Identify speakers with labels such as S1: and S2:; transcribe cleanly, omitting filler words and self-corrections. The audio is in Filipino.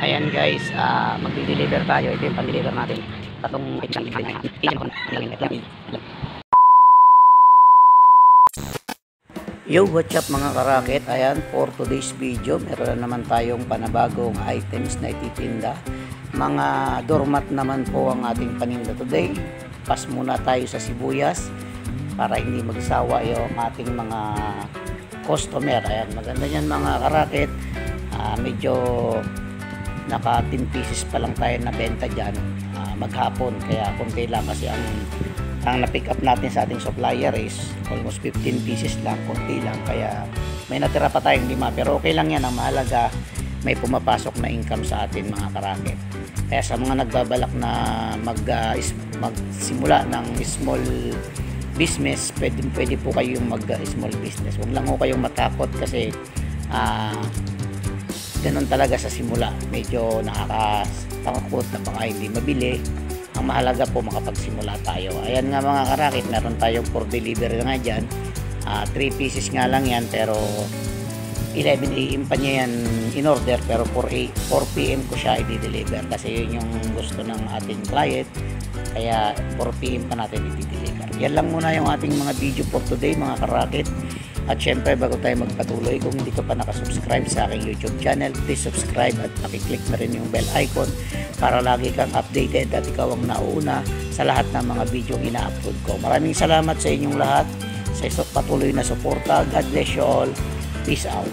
S1: Ayan guys, magdi-deliver tayo. Ito yung pan-deliver natin. Tatong Yo, what's up mga karakit? Ayan, for today's video, meron na naman tayong panabagong items na ititinda. Mga doormat naman po ang ating paninda today. Pas muna tayo sa sibuyas para hindi magsawa yung ating mga customer. Ayan, maganda yan mga karakit. Medyo naka 10 pieces pa lang tayo na benta dyan maghapon, kaya konti lang kasi ang na-pick up natin sa ating supplier is almost 15 pieces lang, konti lang, kaya may natira pa tayong 5, pero okay lang yan. Ang mahalaga may pumapasok na income sa atin mga karakit. Kaya sa mga nagbabalak na magsimula ng small business, pwede po kayong mag small business. Huwag lang po kayong matakot kasi ganun talaga sa simula, medyo nakakatakot na baka hindi mabili. Ang mahalaga po makapagsimula tayo. Ayan nga mga karakit, meron tayong for delivery nga dyan. 3 pieces nga lang yan, pero 11 AM pa niya yan in order, pero 4 PM ko siya i-deliver kasi yun yung gusto ng ating client, kaya 4 PM pa natin i-deliver. Yan lang muna yung ating mga video for today mga karakit. At syempre, bago tayo magpatuloy, kung hindi ka pa nakasubscribe sa aking YouTube channel, please subscribe at pakiclick na rin yung bell icon para lagi kang updated at ikaw ang nauuna sa lahat ng mga video ina-upload ko. Maraming salamat sa inyong lahat sa patuloy na suporta. God bless you all. Peace out.